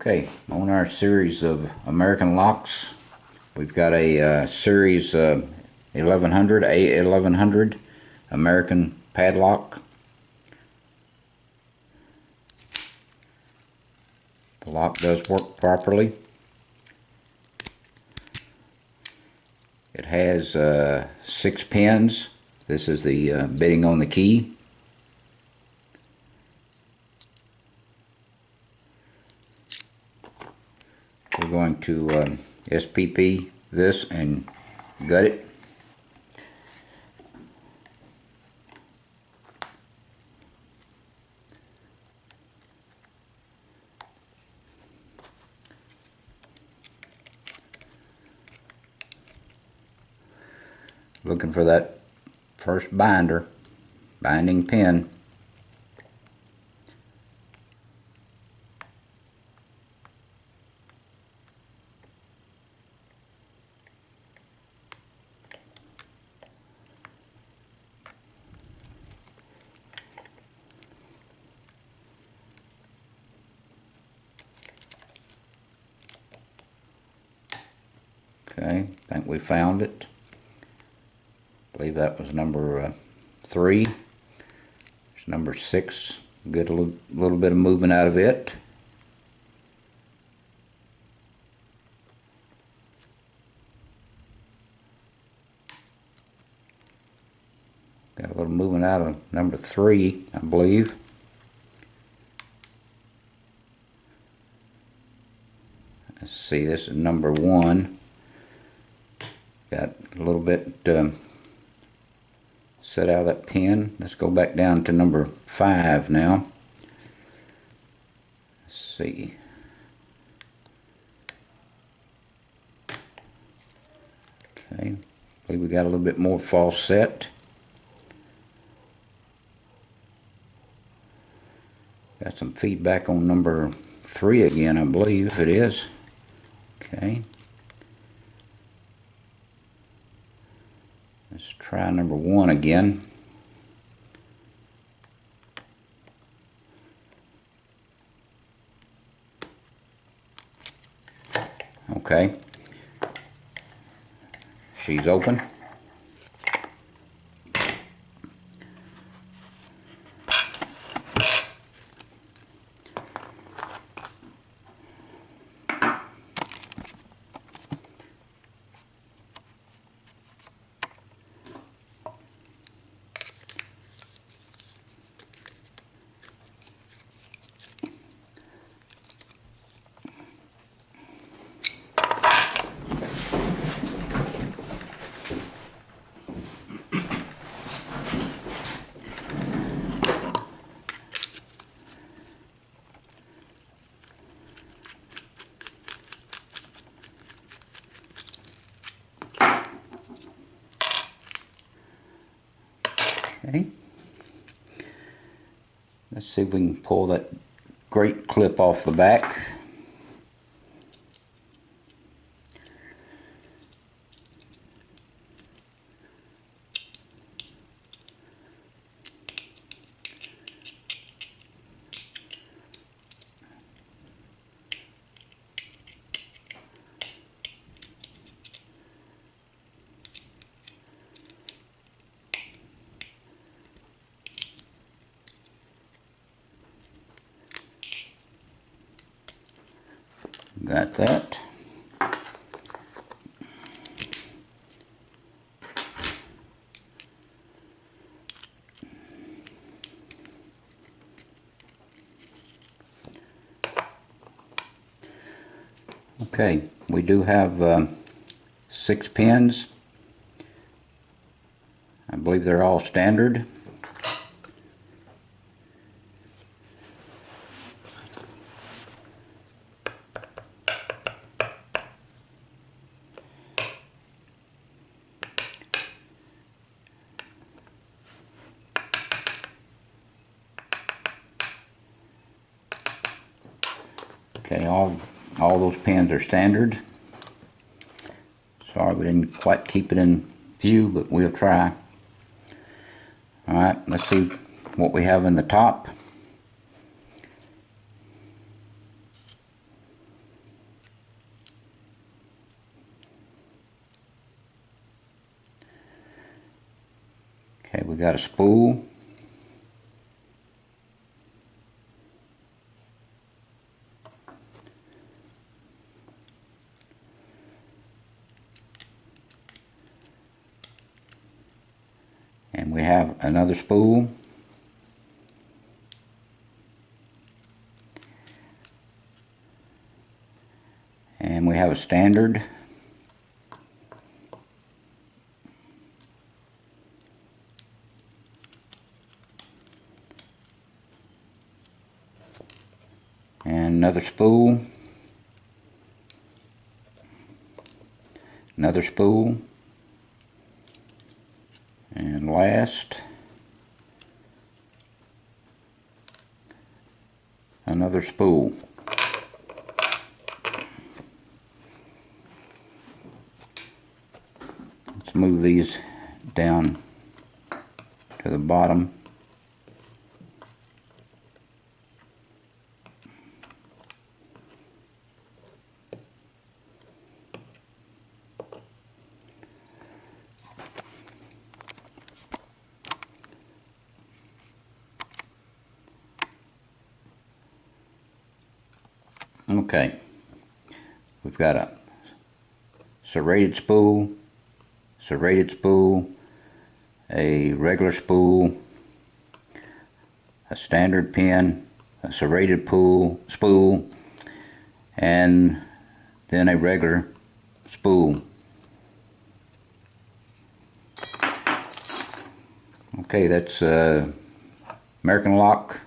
Okay, on our series of American locks, we've got a series 1100 A1100 American padlock. The lock does work properly. It has 6 pins. This is the bitting on the key. We're going to SPP this and gut it. Looking for that first binding pin. Okay, I think we found it. I believe that was number 3. There's number 6. Get a little bit of movement out of it. Got a little movement out of number 3, I believe. Let's see, this is number 1. Got a little bit set out of that pin. Let's go back down to number 5 now. Let's see. Okay, I believe we got a little bit more false set. Got some feedback on number 3 again, I believe it is. Okay. Let's try number 1 again. Okay. She's open. Okay. Let's see if we can pull that great clip off the back. Got that. Okay, we do have 6 pins. I believe they're all standard. Okay, all those pins are standard. Sorry we didn't quite keep it in view, but we'll try. Alright, let's see what we have in the top. Okay, we got a spool. And we have another spool. And we have a standard. And another spool. Another spool. And last, another spool. Let's move these down to the bottom. Okay, we've got a serrated spool, a regular spool, a standard pin, a serrated spool, and then a regular spool. Okay, that's American Lock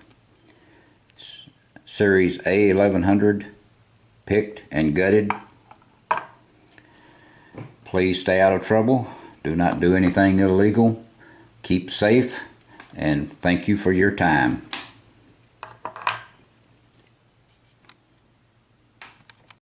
Series A1100, picked and gutted. Please stay out of trouble. Do not do anything illegal. Keep safe, and thank you for your time.